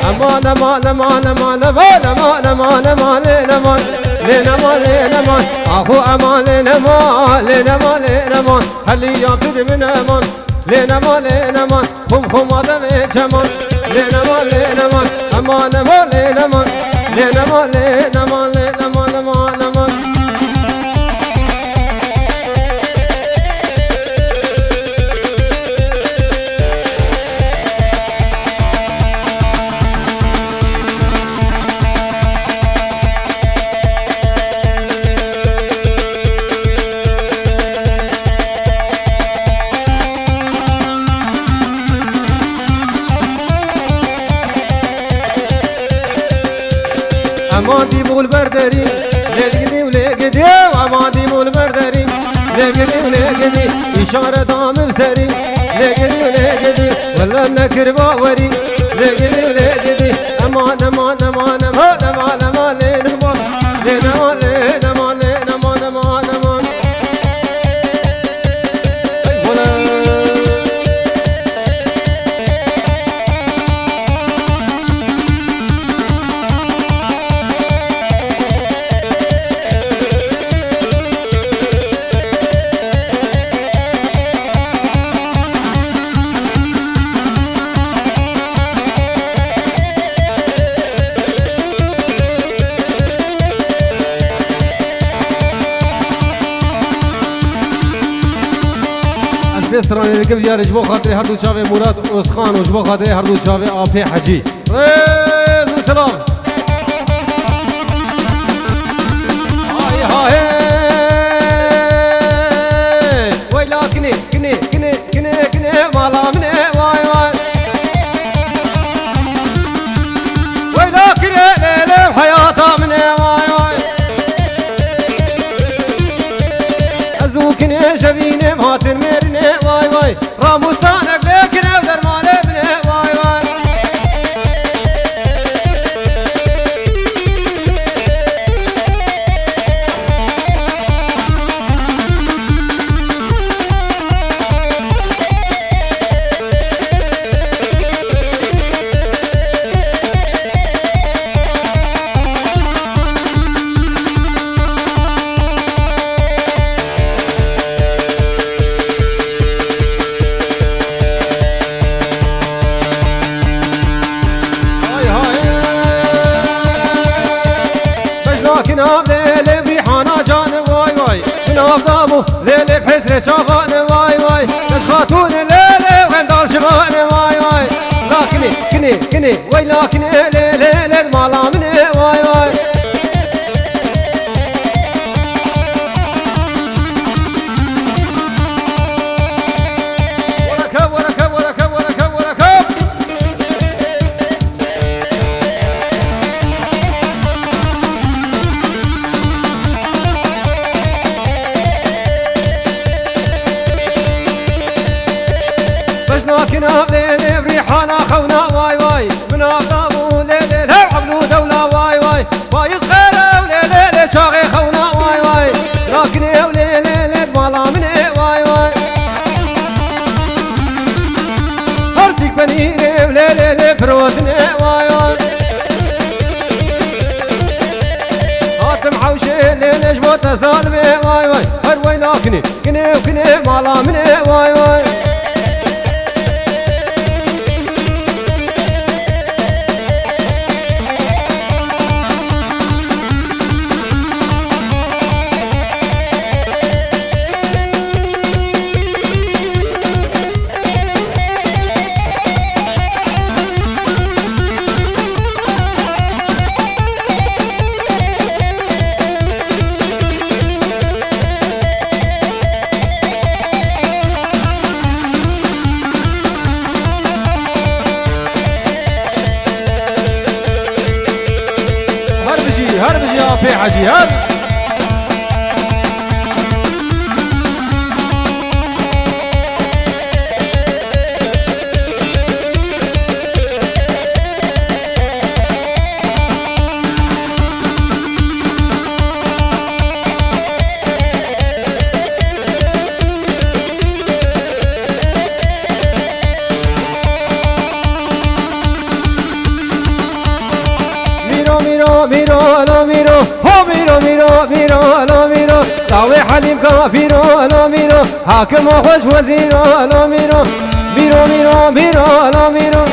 امان امان امان امان امان امان امان امان امان لنمان لنمان اخو امان لنمان لنمان لنمان هلی یا بد من امان لنمان لنمان خم آدم چمان لنمان لنمان امان امان لنمان لنمان لنمان لنمان امان امان امان دی مول برداری لگدی و لگدی امان دی مول برداری لگدی و لگدی اشاره دامم سری لگدی و لگدی ولا نکر باوری لگدی و لگدی امان امان امان امان امان امان لنمان لنمان لنمان لنمان امان امان استراني ركب جاري جبو خاطري هردو شافي مراد أسخان وجبو خاطري هردو شافي آفي حجي ريز السلام هاي هاي ويلا كني كني كني كني كني مالا مني واي واي ويلا كني ليلة بحياته مني واي واي أزوكني شبيني ماتن ميرني واي واي راموسانك لكن أقدر ما لبني واي واي ليلي بريحانا جان واي واي من أفضامو ليلي بحسر شافان واي واي نشخاتون ليلي وغندال شبان واي واي لكني كني كني وي لكني ليلي ليل مالا مني واي واي وركب وركب وركب وركب وركب لكن ليلي بريحانا خونا واي واي من أفضابو ليلي لو عملو دولة واي واي واي صغيرة وليلي لي شاغي خونا واي واي لكن وليلي لي مالا مني واي واي هرسيك بنيني وليلي لي فروتني واي واي هاتم حوشي ليلي جبوت سالمي واي واي هر واي لكني كني وكني مالا مني واي واي هربجي يا في حجي هرب ميرو لا ميرو هو ميرو ميرو ميرو لا ميرو طاوي حليم كافيرو لا ميرو حاكم خوش وزيرو لا ميرو ميرو ميرو ميرو لا ميرو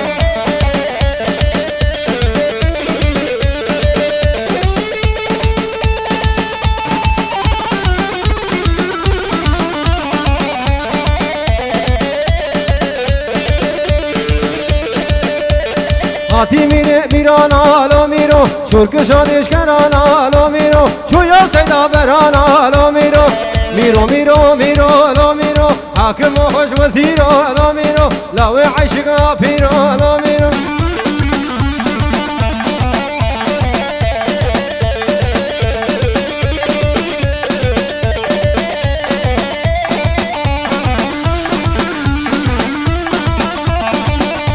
هاتی میره میرانا لو میرو شورکشانش کرانا لو میرو چویا سیدا برانا لو میرو میرو میرو میرو لو میرو حاکم خوش وزیرو لو میرو لو عشقا پیرو لو میرو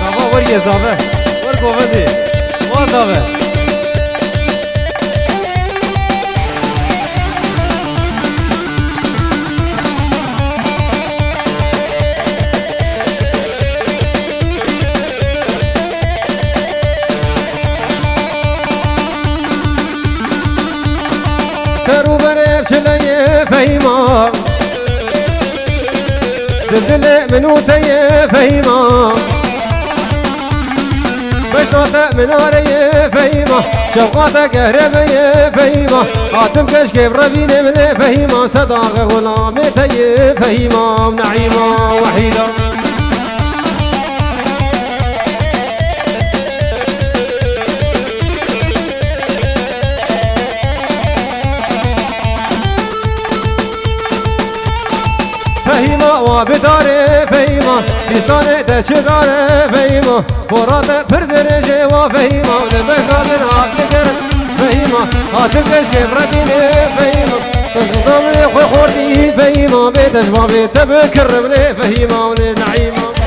زابا وریه زابه گوهدی وارداوه سرو بره چلیه فهیما دل منو تیه فهیما بشنات مناره فهيمة شوقاتك هربية فهيمة خاتم كشكيف ربيني من فهيمة صداق غلامتي فهيمة نعيمة وحيدة فهيمة وبداري فهيمة لساني تشغاري فهيمة فرات پردر جوا فهيمة ولبكادر عاتقر فهيمة عاتقر كيف رديني فهيمة تنظمني خوي خوردي فهيمة بيتش ما بيت بكر بني فهيمة ولنعيمة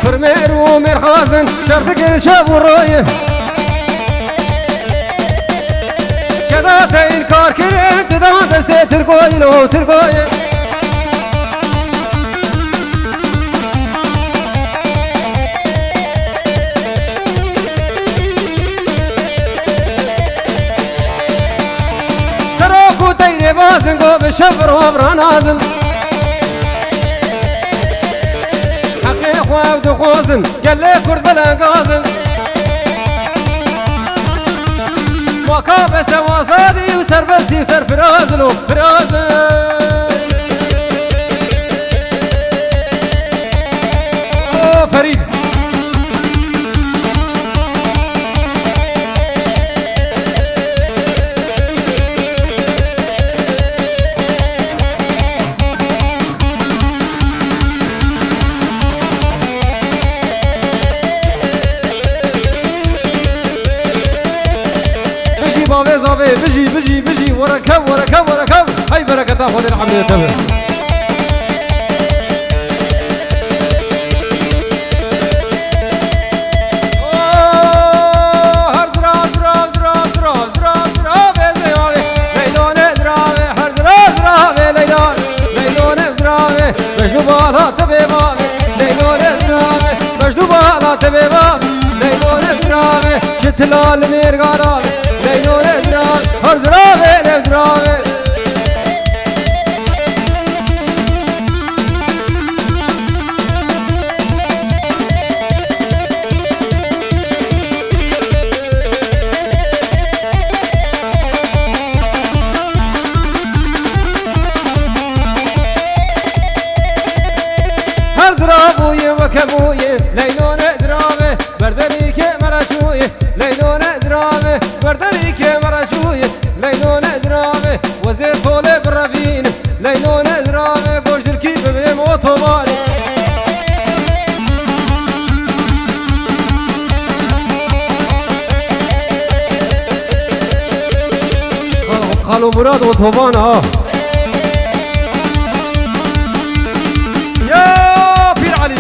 فرميرو مرخازن شرطك شاف ورايه كذا تنكار كريت دا سيتر قويلو ترقويه سراكو تيري بازن قو بشفر وبرانازن خواب خوزن قال لي كرد بلا قازن وكاب سواسادي وسر بسي وسر فرازلو فرازن اوه فريد بجي وركب هاي بركة خذ العمل تبع شتلال ميرغارا ليلو نزرا هرزراوي نزراوي بویه لیلون درامه بردری که مرشویه لیلون درامه بردری که مرشویه لیلون درامه وزیر طول برفین لیلون درامه گوشتر کی ببیم اتوبانی خالو مراد اتوبان ها يا بير علي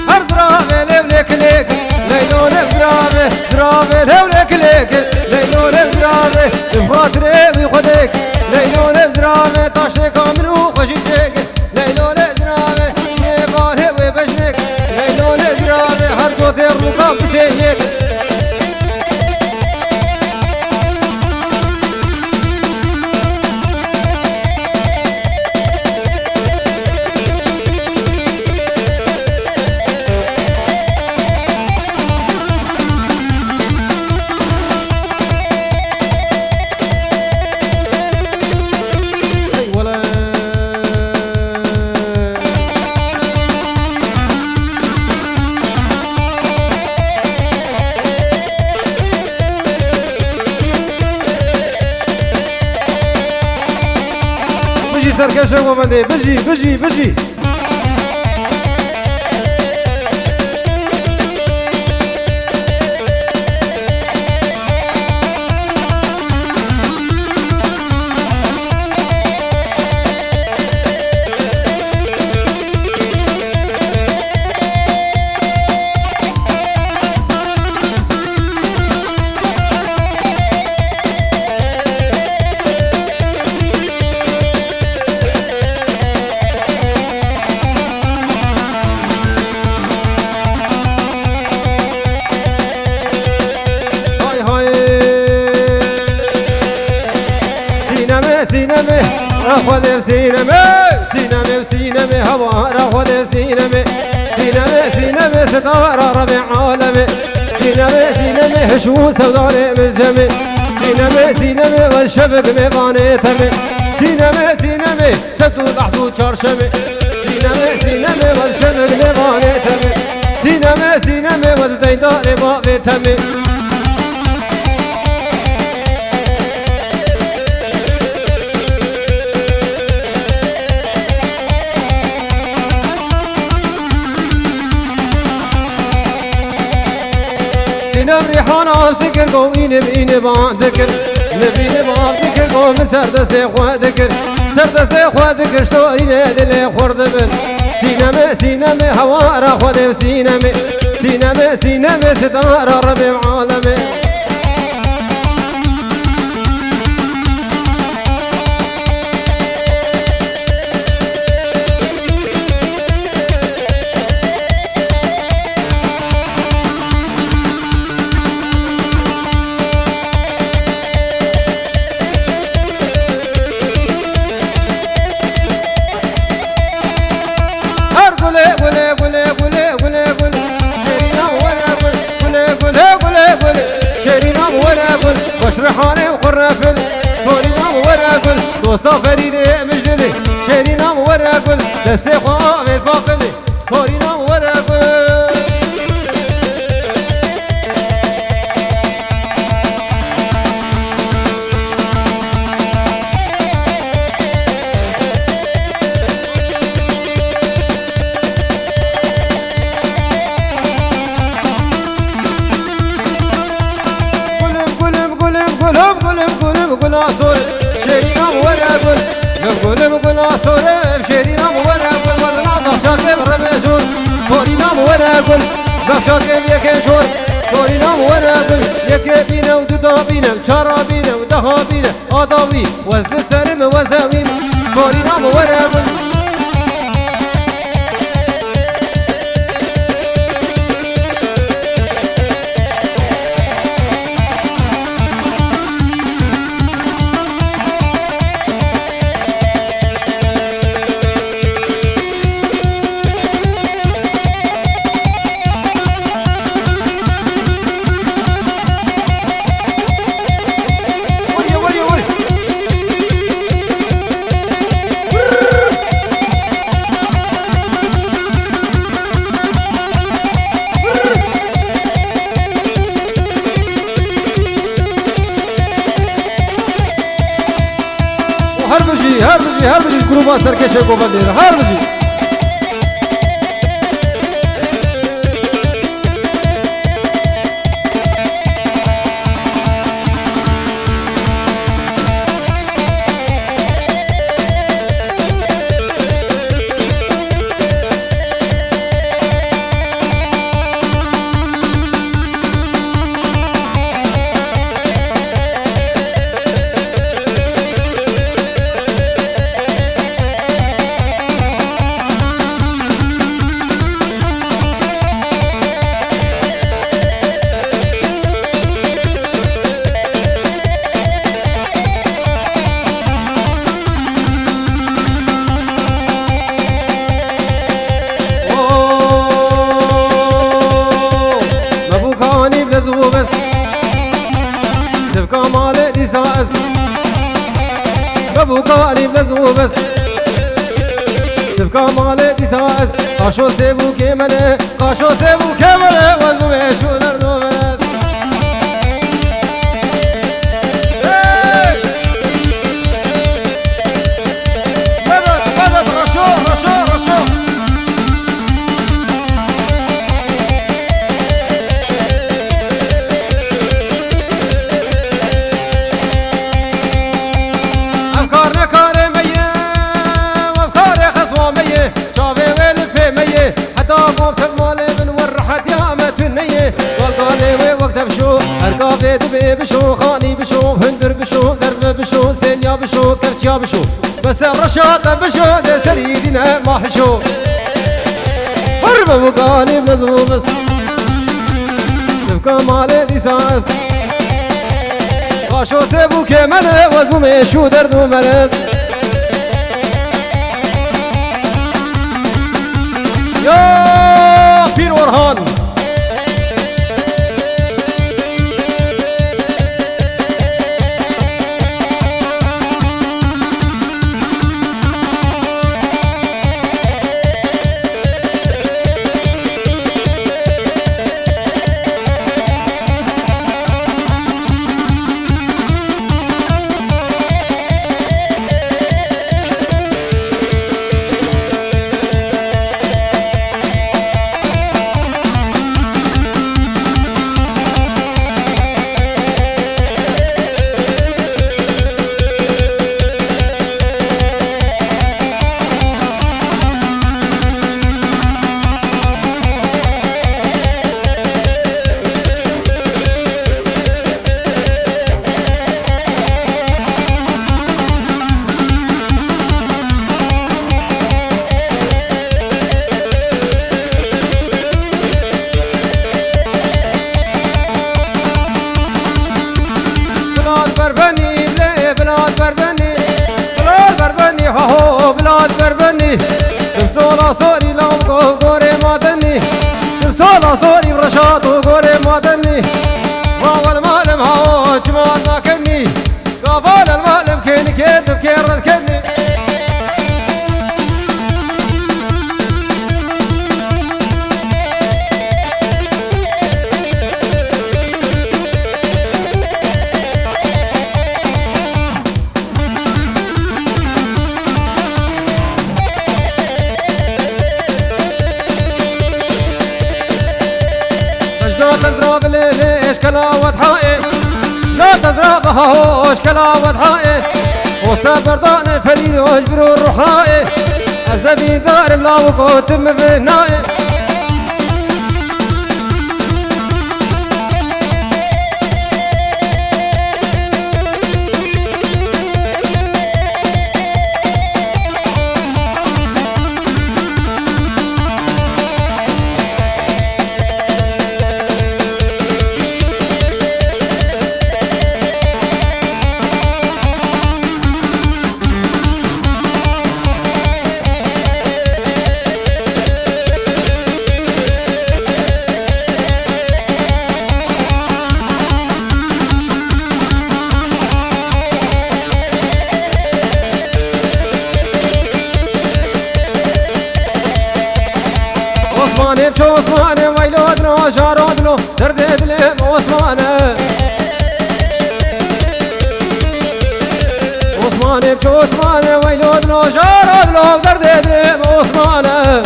هرزرامي ليك ليك ليلون برامي زرامي ليك ليك ليلون برامي بخاطري بخدك ليلون زرامي طاشي كامل وخشيتك ليلون زرامي يبالي وبشنك ليلون زرامي هرجوتي الرقاب بسيك سرکش رو بنده بجی بجی بجی سینمه خود سینمه سینمه سینمه هوا را خود سینمه سینمه سینمه ستاره ربع عالمه سینمه سینمه هشو سودار ملجمه سینمه سینمه والشبك ميباني تمه سینمه سینمه ستو تحتو چارشمه سینمه سینمه والشبك ميباني تمه سینمه سینمه والديدار بابي تمه سینم ریحانم سکر گو اینه بان دکر نبینه بان دکر گو من سردسه خواه دکر سردسه خواه دکر شتارینه دل خورد بن سینمه سینمه هوا را خود سینمه سینمه سینمه ستاره ربع عالمه خوش رحانه وخرافل توري نام وراكل دوستا فريده مجدلي شيري نام وراكل دستي خواه الفاقلي توري نام وراكل قل عصور شيرينا ولا قل عصور شيرينا ولا قل ولا بخشاك برمزور تورينا ولا قل بخشاك يكشور تورينا ولا قل يكبينا ودابينا شرابينا ودهابينا اضاوي وزن السلم وزاويم تورينا ولا قل هر بجي گروبا سرکشه گوبندی هر بجی بوكالي بزوبس سبكا مالي تساس قاشو سيبو كيمنه قاشو سيبو كيمنه وزومي شو دردو بلد مدد رشو دبي بشو خاني بشو هندر بشو درب بشو سينيا بشو كرتيا بشو بس الرشاط بشو ده سريدنا ما حشو هرب وقاني بنزوبس سبكا مالي دي ساس قاشو سيبو كماله وزمو ميشو دردو ملز يا بير ورهان صوري لو غوري مادني تمسولا صوري برشاد وغوري مادني واول مالم هاو جمال ما كني قابل المالم كيني كيد بكير كني تزرب ليش كلاوة حائل لا تزربها هوش كلاوة حائل وستبر ضان فريد واجبر الرحائل الزبي دار لا وقوت مبنائل عثمانه ويلودنا جارودنا درد دلم عثمانه عثمانه عثمانه ويلودنا جارد لو درد دلم عثمانه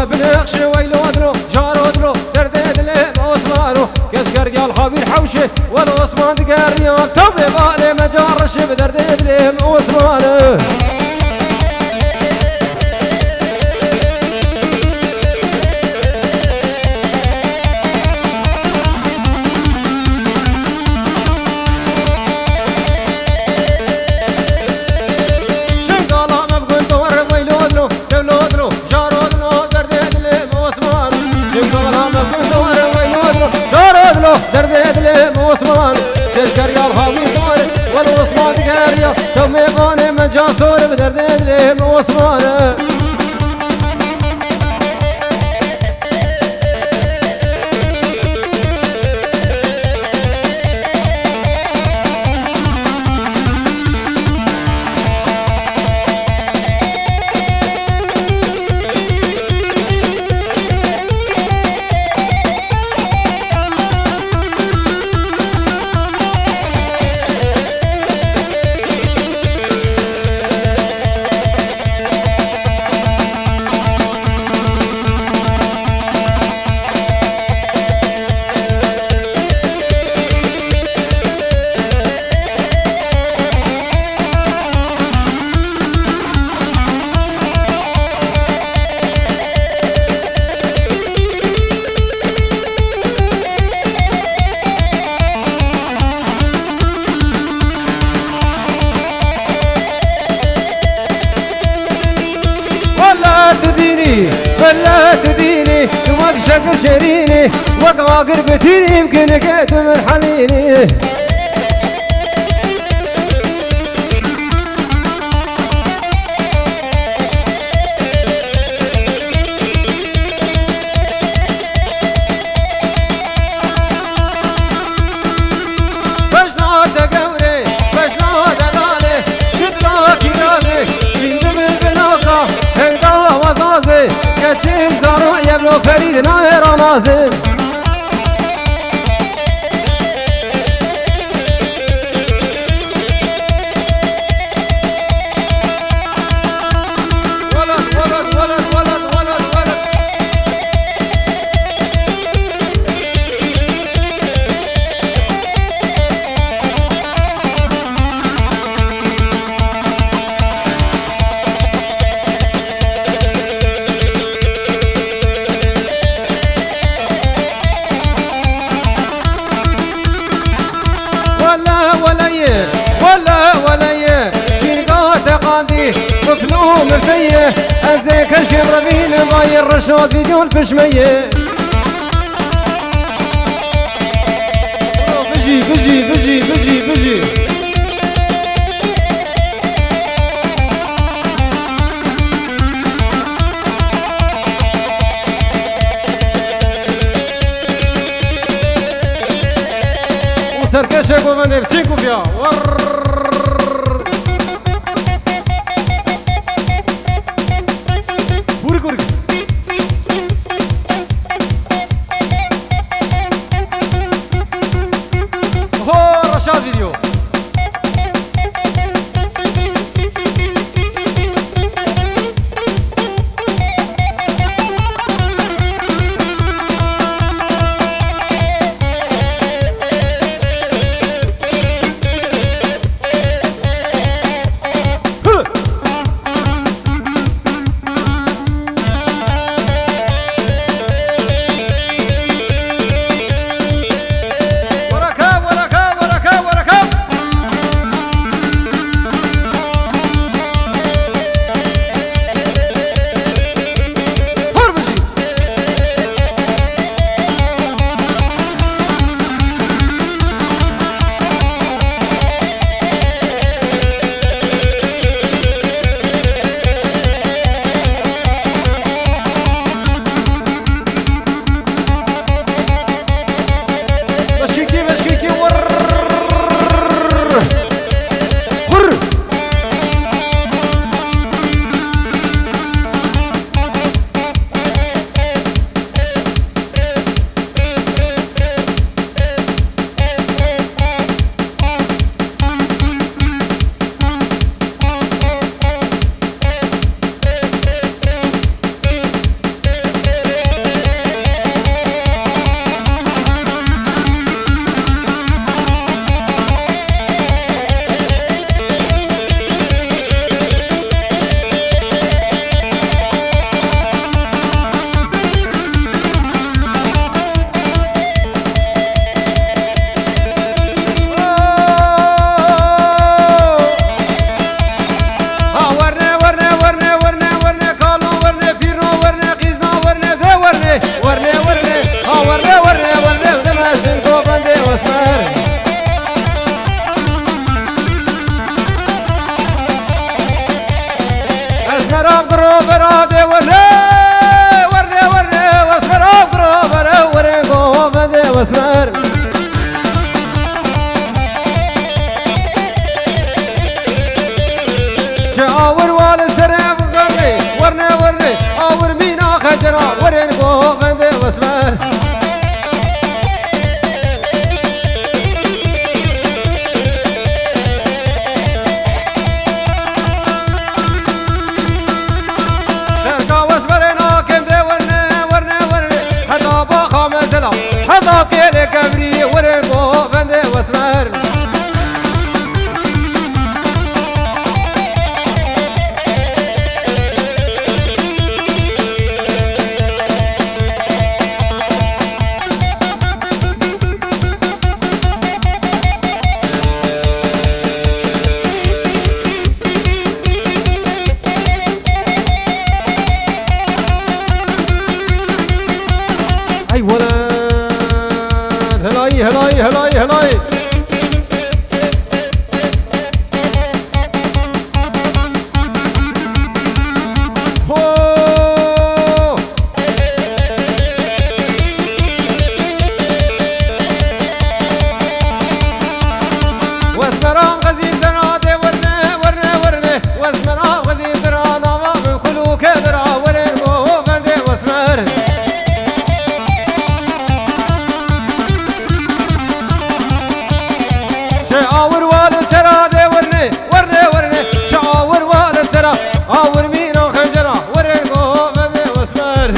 بنقش ويلو ادرو جارو ادرو درد دلم عثمانو كسكر قال خبير حوشه والعثمان تقريان توبي بالي مجارش بدرد دلم عثمانو درد دلم عثمان تذكر يا الخاوي صار والعثمان تقريا تومي غاني من جاسور بدرد دلم عثمان ولا تديني وقشك شريني وقع قربتيني يمكن جيت من حنيني كتشين زارو يبلو فريد ناير نازل وكلو مرتيه ازيك الشمر بين ضاير رشود بدون بشميه بجي بجي بجي بجي بجي وسركشك ومن نفسيكم فيها رشاد فيديو واسمر اي ولد هلاي هلاي هلاي هلاي واسمران غزير زنادي ورنه ورنه ورنه واسمران غزير زنادي ما من كلو كدرا ورنه بندي واسمر شاور والد سرادي ورنه ورنه ورنه شاور والد سرا اور مينو خنجرا ورنه بندي واسمر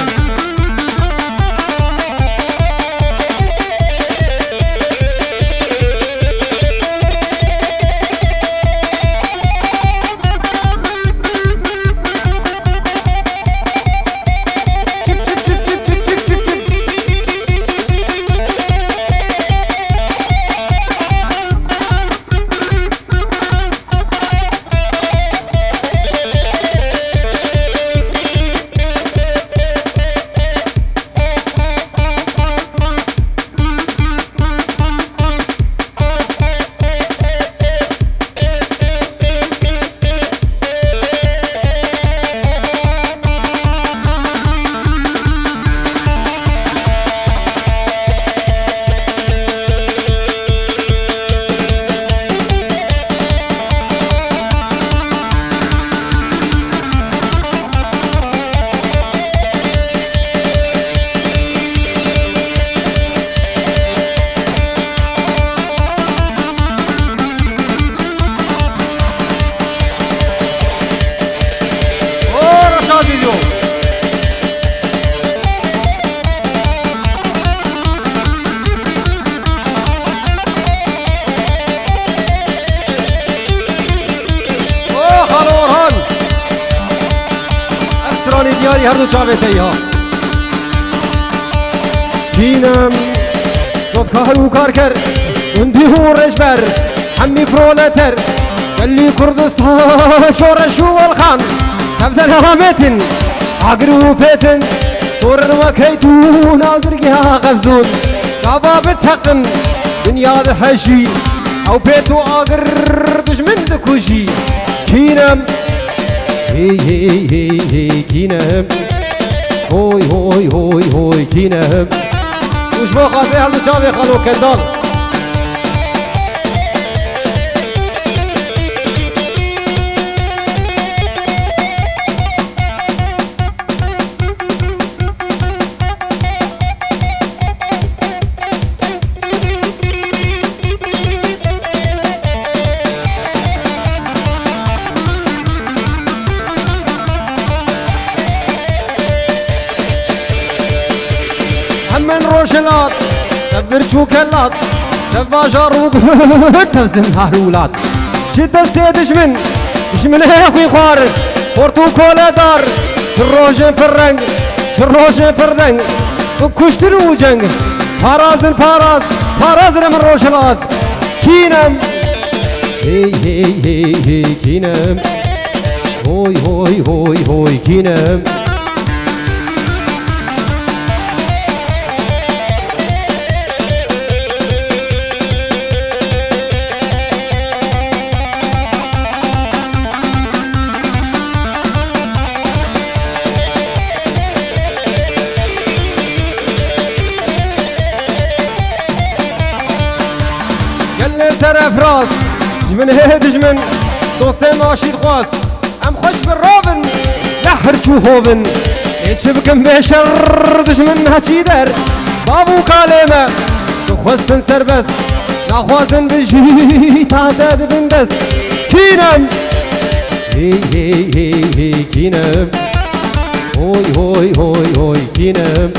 دياري هردو چاوته ها تینم شد کارو کار کرد اندی هورش بر همی فرولتر گلی کردستان شورش و الخان تبدل هامتن عقرو پیتن صورن و کیتون آدرگی ها قفزون دابا بتقن دنیا ده حشی او پیتو آگر دشمن ده کشی تینم هی هی هی هی کینم هوی هوی هوی هوی کینم وش با خاطر هلو چاوی خالو کندال من روشلات تبر شوكلات تبا جاروب تفزن هارولات شد السيدش من هيخوي خوار بورتو كولا دار شروجن فرنگ شروجن فردنگ كشترو جنگ پارازن پارازن من روشلات كينم هي هي هي هي كينم هوي هوي هوي هوي كينم سر افراس جمن هدج من دوستي ماشي خواس ام خوش بالروبن لحر شوهوبن ايش بكم بشر دشمن هاتشي در بابو كالمه تخوستن سربس نخوازن بجي تعداد بندس كينم هي هي هي هي كينم هوي هوي هوي هوي كينم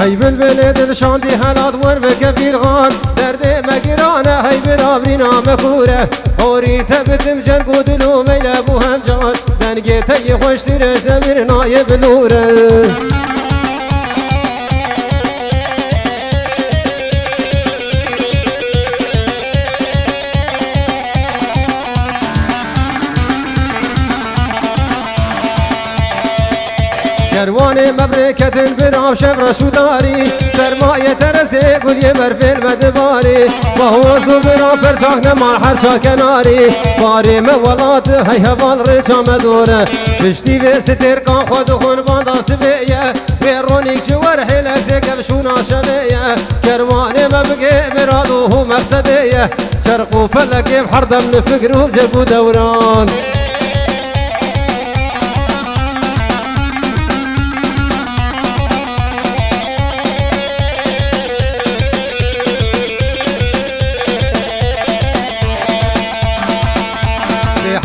هی بلبل دل شاندی حالات ور بکبیر غان درد مگرانه هی برابرینا مکوره هوری تبتم جنگ و دلو میل بو هم جان دنگی تی خوش تیرش دمیر نای بلوره کروان مبرکت برام شب رشوداری سرمایه ترسه گلی مرفل مدباری با حوزو برام پرچاک نمار حرشا کناری باری مولات هی هوال ریچا مدوره پشتی و ستر کان خود خون باندا سبیه ویرونیک جوار حیلک زگب شونا شبیه کروان مبگه برادو هو مقصدیه شرق و فلک بحردم نفکر و جبو دوران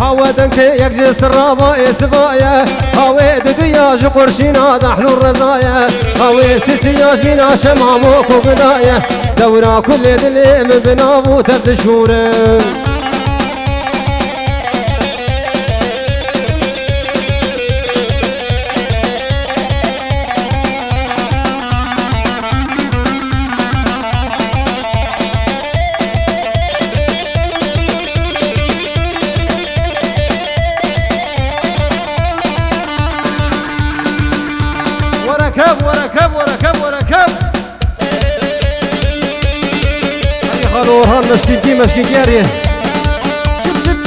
هاودنك يكجي سرابا اسبايا هاويد دياج قرشينا دحلو الرزايا هاوي سيسياج بينا شماموك وبنايا دورا كل دلي من بنابو تبد شوري وركب هاي خلور هان مشكين جاريه شب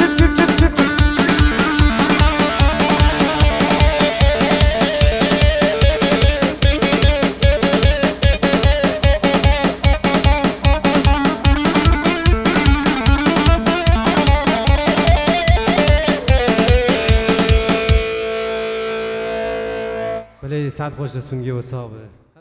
بله ساعت خوش سونگی و صابه